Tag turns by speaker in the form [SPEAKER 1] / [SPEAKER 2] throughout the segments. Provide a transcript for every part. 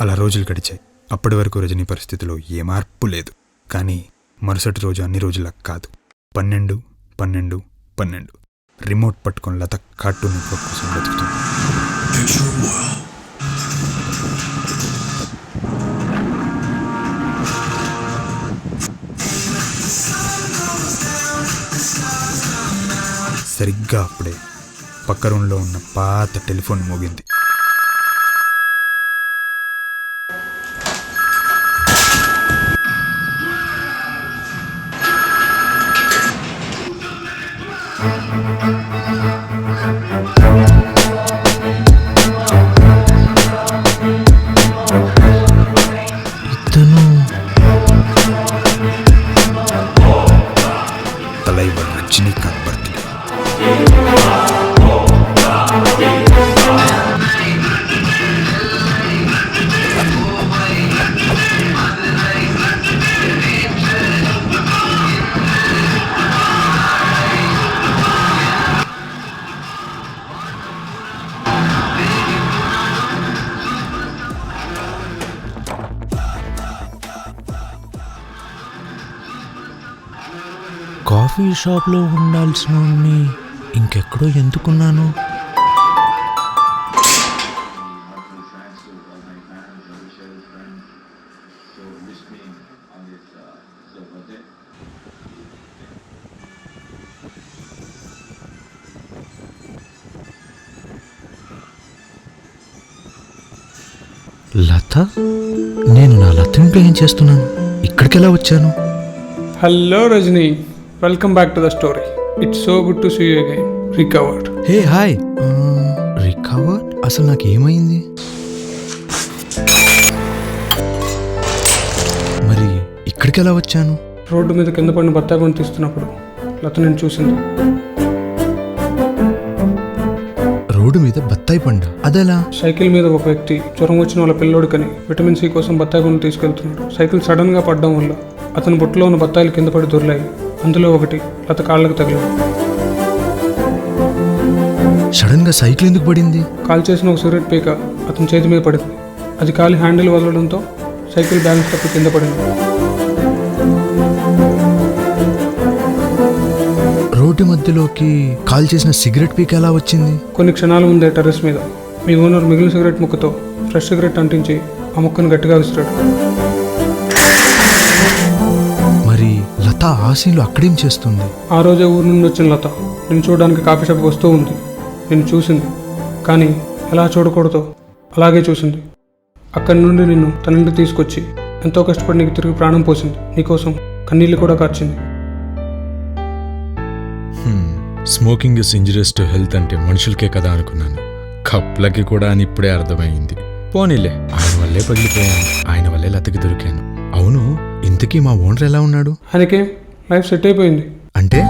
[SPEAKER 1] అలా రోజులు గడిచాయి. అప్పటి వరకు రజనీ పరిస్థితిలో ఏ మార్పు లేదు. కానీ మరుసటి రోజు అన్ని రోజులా కాదు. 12 రిమోట్ పట్టుకొని లత కార్టూన్ నెట్వర్క్ కోసం బతుకుతుంది. సరిగ్గా అప్పుడే పక్క రూమ్లో ఉన్న పాత టెలిఫోన్ మోగింది. తలైవ రజనీకాంత్ బర్త్డే.
[SPEAKER 2] కాఫీ షాప్లో ఉండాల్సిన ఇంకెక్కడో ఎందుకున్నాను? లత? నేను నా లతని ఏం చేస్తున్నాను? ఇక్కడికి ఎలా వచ్చాను?
[SPEAKER 3] Hello Rajani, welcome back to the story. It's so good to see you again. Recovered.
[SPEAKER 2] Hey hi. Recovered? అసలు నాకేమైంది? మరి ఇక్కడికి ఎలా వచ్చాను?
[SPEAKER 3] రోడ్డు మీద కింద పడిన బత్తాయి పండు తీస్తున్నప్పుడు లత నేను చూసింది.
[SPEAKER 2] రోడ్డు మీద బత్తాయి పండు? అదెలా?
[SPEAKER 3] సైకిల్ మీద ఒక వ్యక్తి జ్వరం వచ్చిన వాళ్ళ పిల్లోడికని విటమిన్ సి కోసం బత్తాయి పండు తీసుకెళ్తున్నాడు. సైకిల్ సడన్ గా పడడం వల్ల అతని బుట్టలో ఉన్న బత్తాయిలు కింద పడి దొర్లాయి. అందులో ఒకటి లత కాళ్ళకు తగిలింది.
[SPEAKER 2] సడన్ గా సైకిల్ ఎందుకు పడింది?
[SPEAKER 3] కాల్ చేసిన ఒక సిగరెట్ పీక అతని చేతి మీద పడింది. అది కాలి హ్యాండిల్ వదలడంతో సైకిల్ బ్యాలెన్స్ తప్పి కింద పడింది.
[SPEAKER 2] రోడ్డు మధ్యలోకి కాల్ చేసిన సిగరెట్ పీక ఎలా వచ్చింది?
[SPEAKER 3] కొన్ని క్షణాల ముందే టెర్రస్ మీద మీ ఓనర్ మిగిలిన సిగరెట్ ముక్కతో ఫ్రెష్ సిగరెట్ అంటించి ఆ ముక్కను గట్టిగా విసిరాడు.
[SPEAKER 2] మరి లత ఆ సీన్లో అక్కడేం చేస్తుంది?
[SPEAKER 3] ఆ రోజే ఊరు నుండి వచ్చిన లత నేను చూడడానికి కాఫీ షాప్కి వస్తూ ఉంది. నేను చూసింది, కానీ ఎలా చూడకూడదో అలాగే చూసింది. అక్కడి నుండి నిన్ను తన ఇంటికి తీసుకొచ్చి ఎంతో కష్టపడి నీకు తిరిగి ప్రాణం పోసింది. నీకోసం కన్నీళ్ళు కూడా కార్చింది.
[SPEAKER 4] Smoking is injurious to health అంటే మనుషులకే కదా అనుకున్నాను. కప్లకి కూడా అని ఇప్పుడే అర్థమైంది. పోనీలే, ఆయన వల్లే పగిలిపోయాను, ఆయన వల్లే లతకి దొరికాను. అవును, ఇంతకీ మా ఓనర్ ఎలా ఉన్నాడు?
[SPEAKER 3] ఆయనకే లైఫ్ సెట్ అయిపోయింది.
[SPEAKER 2] అంటే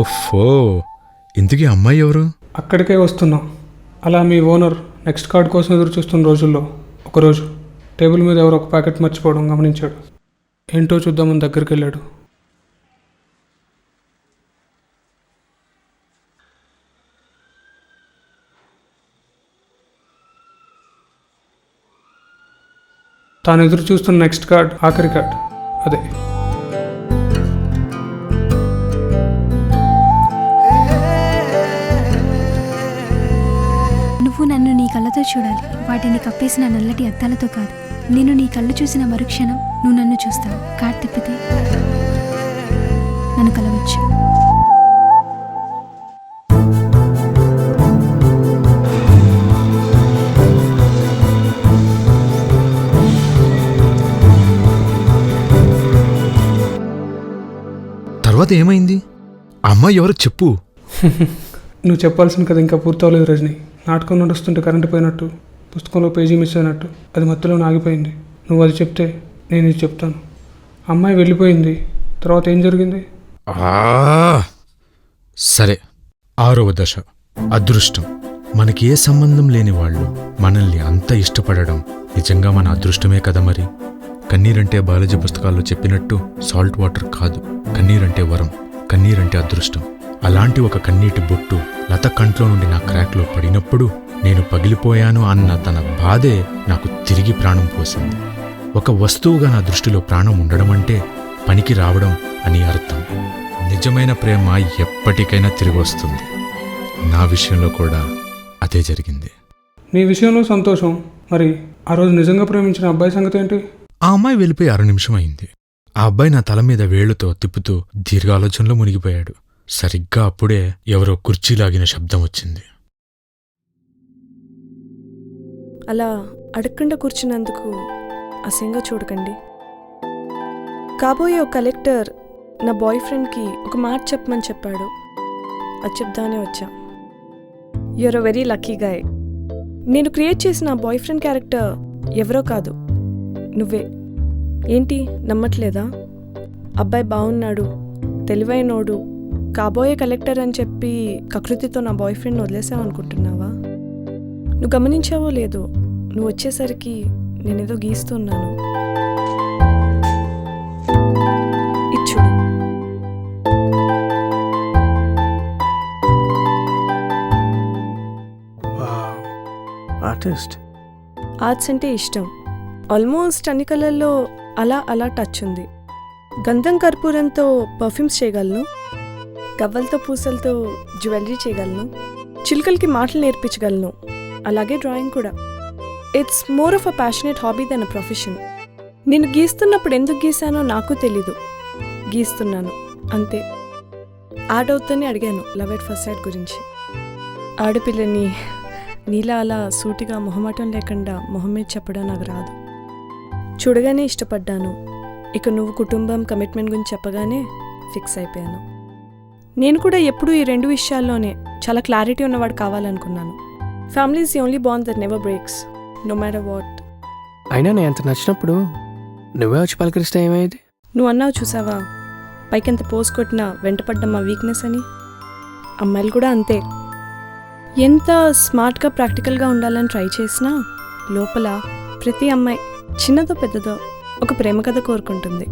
[SPEAKER 4] ఓఫో, ఇంతకీ అమ్మాయి ఎవరు?
[SPEAKER 3] అక్కడికే వస్తున్నాం. అలా మీ ఓనర్ నెక్స్ట్ కార్డ్ కోసం ఎదురు చూస్తున్న రోజుల్లో ఒకరోజు టేబుల్ మీద ఎవరో ఒక ప్యాకెట్ మర్చిపోవడం గమనించాడు. ఏంటో చూద్దామని దగ్గరికి వెళ్ళాడు. తాను ఎదురు చూస్తున్న నెక్స్ట్ కార్డ్ ఆఖరి కార్డ్ అదే.
[SPEAKER 5] నువ్వు నన్ను నీ కళ్ళతో చూడాలి, వాటిని కప్పేసిన నల్లటి అద్దాలతో కాదు. నేను నీ కళ్ళు చూసిన మరుక్షణం నువ్వు నన్ను చూస్తావు. కార్డ్ తిప్పితే నన్ను కలవచ్చు.
[SPEAKER 2] తర్వాత ఏమైంది? అమ్మాయి ఎవరో చెప్పు.
[SPEAKER 3] నువ్వు చెప్పాల్సిన కదా ఇంకా పూర్తవలేదు రజనీ. నాటకం నడుస్తుంటే కరెంటు పోయినట్టు, పుస్తకంలో పేజీ మిస్ అయినట్టు అది మధ్యలో ఆగిపోయింది. నువ్వు అది చెప్తే నేను ఇది చెప్తాను. అమ్మాయి వెళ్ళిపోయింది, తర్వాత ఏం జరిగింది?
[SPEAKER 4] సరే, 6వ దశ అదృష్టం. మనకి ఏ సంబంధం లేని వాళ్ళు మనల్ని అంత ఇష్టపడడం నిజంగా మన అదృష్టమే కదా. మరి కన్నీరంటే బయాలజీ పుస్తకాల్లో చెప్పినట్టు సాల్ట్ వాటర్ కాదు. కన్నీరంటే వరం, కన్నీరంటే అదృష్టం. అలాంటి ఒక కన్నీటి బొట్టు లత కంట్లో నుండి నా క్రాక్లో పడినప్పుడు నేను పగిలిపోయాను అన్న తన బాధే నాకు తిరిగి ప్రాణం పోసింది. ఒక వస్తువుగా నా దృష్టిలో ప్రాణం ఉండడం అంటే పనికి రావడం అని అర్థం. నిజమైన ప్రేమ ఎప్పటికైనా తిరిగి వస్తుంది. నా విషయంలో కూడా అదే జరిగింది.
[SPEAKER 3] నీ విషయంలో సంతోషం. మరి ఆ రోజు నిజంగా ప్రేమించిన అబ్బాయి సంగతి ఏంటి?
[SPEAKER 4] ఆ అమ్మాయి వెళ్ళిపోయి 6 నిమిషం అయింది. ఆ అబ్బాయి నా తల మీద వేళ్లతో తిప్పుతూ దీర్ఘాలోచనలో మునిగిపోయాడు. సరిగ్గా అప్పుడే ఎవరో కుర్చీ లాగిన శబ్దం వచ్చింది.
[SPEAKER 6] అలా అడగకుండా కూర్చున్నందుకు అసహ్యంగా చూడకండి. కాబోయే ఒక కలెక్టర్ నా బాయ్ ఫ్రెండ్కి ఒక మాట చెప్పమని చెప్పాడు. అది చెప్దానే వచ్చా. You're a very lucky guy. నేను క్రియేట్ చేసిన బాయ్ ఫ్రెండ్ క్యారెక్టర్ ఎవరో కాదు, నువ్వే. ఏంటి నమ్మట్లేదా? అబ్బాయి బాగున్నాడు, తెలివైనోడు, కాబోయే కలెక్టర్ అని చెప్పి కకృతితో నా బాయ్ ఫ్రెండ్ వదిలేసావు అనుకుంటున్నావా? నువ్వు గమనించావో లేదో, నువ్వు వచ్చేసరికి నేనేదో గీస్తున్నాను. ఇచ్చుడు.
[SPEAKER 7] ఆర్టిస్ట్.
[SPEAKER 6] ఆర్ట్స్ అంటే ఇష్టం. ఆల్మోస్ట్ అన్ని కళల్లో అలా అలా టచ్ ఉంది. గంధం కర్పూరంతో పర్ఫ్యూమ్స్ చేయగలను, గవ్వలతో పూసలతో జ్యువెలరీ చేయగలను, చిలుకలకి మాటలు నేర్పించగలను, అలాగే డ్రాయింగ్ కూడా. It's more of a passionate hobby than a profession. నేను గీస్తున్నప్పుడు ఎందుకు గీసానో నాకు తెలీదు, గీస్తున్నాను అంతే. యాడ్ అవుతూనే అడిగాను లవ్ ఎట్ ఫస్ట్ సైట్ గురించి. ఆడపిల్లని నీలా అలా సూటిగా మొహమాటం లేకుండా మొహం మీద చెప్పడం నాకు రాదు. చూడగానే ఇష్టపడ్డాను. ఇక నువ్వు కుటుంబం కమిట్మెంట్ గురించి చెప్పగానే ఫిక్స్ అయిపోయాను. నేను కూడా ఎప్పుడూ ఈ 2 విషయాల్లోనే చాలా క్లారిటీ ఉన్నవాడు కావాలనుకున్నాను. Family is the only bond that never breaks, no matter what.
[SPEAKER 7] అయినా నేను అంత నచ్చినప్పుడు నువ్వే వచ్చి పలకరిస్తే ఏమైంది?
[SPEAKER 6] నువ్వు అన్నావు చూసావా, పైకెంత పోస్ కొట్టినా వెంటపడ్డం మా వీక్నెస్ అని. అమ్మాయిలు కూడా అంతే. ఎంత స్మార్ట్గా ప్రాక్టికల్గా ఉండాలని ట్రై చేసినా లోపల ప్రతి అమ్మాయి చిన్నదో పెద్దదో ఒక ప్రేమ కథ కోరుకుంటుంది.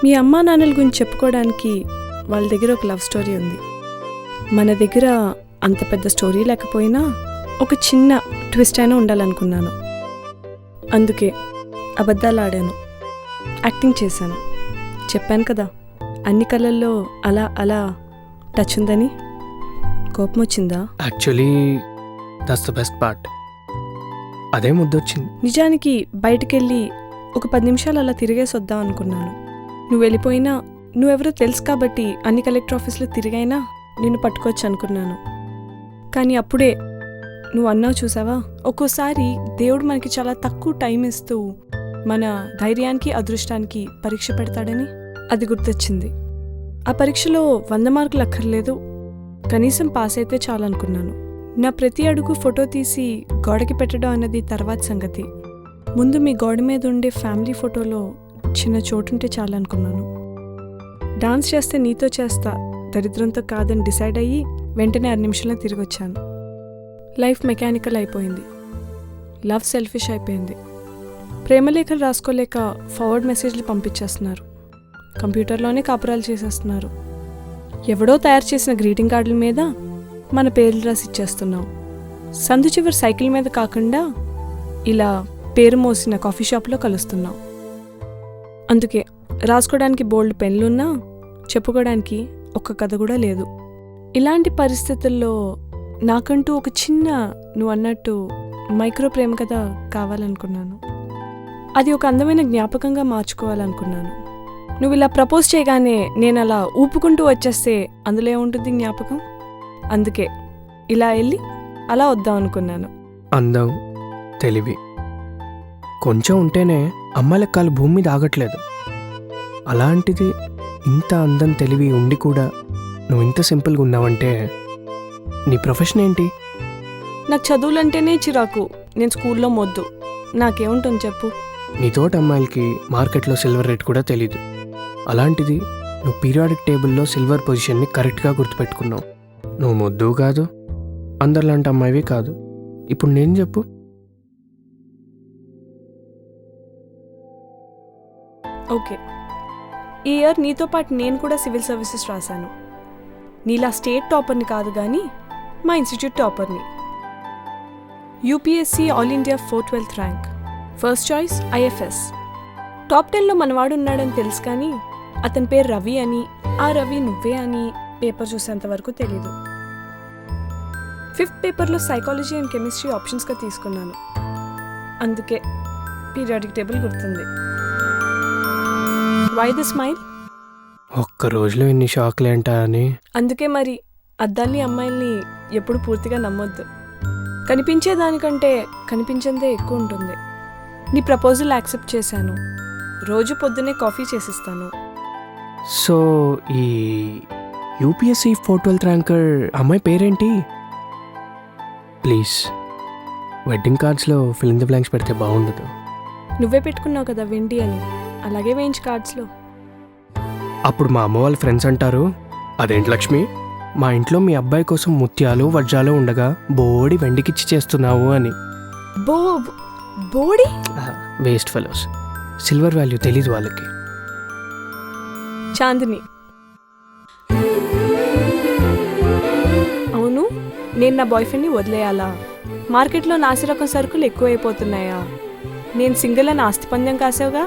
[SPEAKER 6] మీ అమ్మా నాన్నల గురించి చెప్పుకోవడానికి వాళ్ళ దగ్గర ఒక లవ్ స్టోరీ ఉంది. మన దగ్గర అంత పెద్ద స్టోరీ లేకపోయినా ఒక చిన్న ట్విస్ట్ అయినా ఉండాలనుకున్నాను. అందుకే అబద్ధాలు ఆడాను, యాక్టింగ్ చేశాను. చెప్పాను కదా అన్ని కళల్లో అలా అలా టచ్ ఉందని. కోపం వచ్చిందా?
[SPEAKER 7] Actually that's the best part. అదే ముద్దొచ్చింది.
[SPEAKER 6] నిజానికి బయటకెళ్ళి ఒక 10 నిమిషాలు అలా తిరిగేసి వద్దాం అనుకున్నాను. నువ్వు వెళ్ళిపోయినా నువ్వెవరో తెలుసు కాబట్టి అన్ని కలెక్టర్ ఆఫీసులో తిరిగైనా నిన్ను పట్టుకోవచ్చు అనుకున్నాను. కానీ అప్పుడే నువ్వు అన్నావు చూసావా, ఒక్కోసారి దేవుడు మనకి చాలా తక్కువ టైం ఇస్తూ మన ధైర్యానికి అదృష్టానికి పరీక్ష పెడతాడని. అది గుర్తొచ్చింది. ఆ పరీక్షలో 100 మార్కులు అక్కర్లేదు, కనీసం పాస్ అయితే చాలనుకున్నాను. నా ప్రతి అడుగు ఫోటో తీసి గోడకి పెట్టడం అన్నది తర్వాత సంగతి. ముందు మీ గోడ మీద ఉండే ఫ్యామిలీ ఫోటోలో చిన్న చోటుంటే చాలనుకున్నాను. డాన్స్ చేస్తే నీతో చేస్తా, దరిద్రంతో కాదని డిసైడ్ అయ్యి వెంటనే 6 నిమిషాల్లో తిరిగి వచ్చాను. లైఫ్ మెకానికల్ అయిపోయింది, లవ్ సెల్ఫిష్ అయిపోయింది. ప్రేమలేఖలు రాసుకోలేక ఫార్వర్డ్ మెసేజ్లు పంపించేస్తున్నారు, కంప్యూటర్లోనే కాపురాలు చేసేస్తున్నారు. ఎవడో తయారు చేసిన గ్రీటింగ్ కార్డుల మీద మన పేర్లు రాసి ఇచ్చేస్తున్నాం. సందు చివరి సైకిల్ మీద కాకుండా ఇలా పేరు మోసిన కాఫీ షాప్లో కలుస్తున్నాం. అందుకే రాసుకోవడానికి బోల్డ్ పెన్లున్నా చెప్పుకోవడానికి ఒక్క కథ కూడా లేదు. ఇలాంటి పరిస్థితుల్లో నాకంటూ ఒక చిన్న నువ్వు అన్నట్టు మైక్రో ప్రేమ కథ కావాలనుకున్నాను. అది ఒక అందమైన జ్ఞాపకంగా మార్చుకోవాలనుకున్నాను. నువ్వు ఇలా ప్రపోజ్ చేయగానే నేను అలా ఊపుకుంటూ వచ్చేస్తే అందులో ఏముంటుంది జ్ఞాపకం? అందుకే ఇలా వెళ్ళి అలా వద్దాం అనుకున్నాను.
[SPEAKER 7] అందం, తెలివి కొంచెం ఉంటేనే అమ్మ లెక్కలు భూమి మీద ఆగట్లేదు. అలాంటిది ఇంత అందం తెలివి ఉండి కూడా నువ్వు ఇంత సింపుల్గా ఉన్నావంటే నీ ప్రొఫెషన్ ఏంటి?
[SPEAKER 6] నాకు చదువులంటేనే చిరాకు. నేను స్కూల్లో మొద్దు. నాకేముంటుంది చెప్పు?
[SPEAKER 7] నీ తోటి అమ్మాయిలకి మార్కెట్లో సిల్వర్ రేట్ కూడా తెలీదు. అలాంటిది నువ్వు పీరియాడిక్ టేబుల్లో సిల్వర్ పొజిషన్ని కరెక్ట్గా గుర్తుపెట్టుకున్నావు. నువ్వు మొద్దు కాదు, అందరిలాంటి అమ్మాయివి కాదు. ఇప్పుడు నేను చెప్పు.
[SPEAKER 6] ఓకే, ఈ ఇయర్ నీతో పాటు నేను కూడా సివిల్ సర్వీసెస్ రాశాను. నీలా స్టేట్ టాపర్ని కాదు కానీ మా ఇన్స్టిట్యూట్ టాపర్ని. UPSC all India 412th rank, first choice IFS. Top 10లో మనవాడు ఉన్నాడని తెలుసు కానీ అతని పేరు రవి అని, ఆ రవి నువ్వే అని పేపర్ చూసేంత వరకు తెలీదు. 5th పేపర్లో సైకాలజీ అండ్ కెమిస్ట్రీ ఆప్షన్స్గా తీసుకున్నాను, అందుకే పీరియాడిక్ టేబుల్ గుర్తుంది. Why the smile?
[SPEAKER 7] ఒక్క రోజులో ఇన్ని షాక్లు ఏంటా అని.
[SPEAKER 6] అందుకే మరి అద్దాల్ని అమ్మాయిల్ని ఎప్పుడు పూర్తిగా నమ్మొద్దు. కనిపించేదానికంటే కనిపించేదే ఎక్కువ ఉంటుంది. నీ ప్రపోజల్ యాక్సెప్ట్ చేశాను. రోజు పొద్దున్నే కాఫీ చేసిస్తాను.
[SPEAKER 7] సో ఈ యూపీఎస్సీ 412th ర్యాంకర్ అమ్మాయి పేరేంటి? ప్లీజ్ వెడ్డింగ్ కార్డ్స్లో ఫిల్ ఇన్ ద బ్లాంక్స్ పెడితే బాగుండదు.
[SPEAKER 6] నువ్వే పెట్టుకున్నావు కదా వెండి అని, అలాగే వేయించు కార్డ్స్లో.
[SPEAKER 7] అప్పుడు మా అమ్మ వాళ్ళ ఫ్రెండ్స్ అంటారు, అదేంటి లక్ష్మి, మా ఇంట్లో మీ అబ్బాయి కోసం ముత్యాలు వజ్రాలు ఉండగా బోడి వెండికిచ్చి చేస్తున్నావు అని.
[SPEAKER 6] బోడి
[SPEAKER 7] వేస్ట్ ఫెలోస్, సిల్వర్ వాల్యూ తెలీదు వాళ్ళకి.
[SPEAKER 6] చాందిని. అవును, నేను నా బాయ్ ఫ్రెండ్ని వదిలేయాలా? మార్కెట్లో నాసిరకం సరుకులు ఎక్కువైపోతున్నాయా? నేను సింగిల్ అని ఆస్తి పందెం కాసావుగా,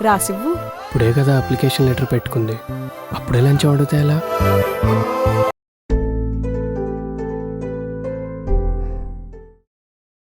[SPEAKER 6] రాసివ్వు.
[SPEAKER 7] ఇప్పుడే కదా అప్లికేషన్ లెటర్ పెట్టుకుంది, అప్పుడే లంచం అడిగితే ఎలా?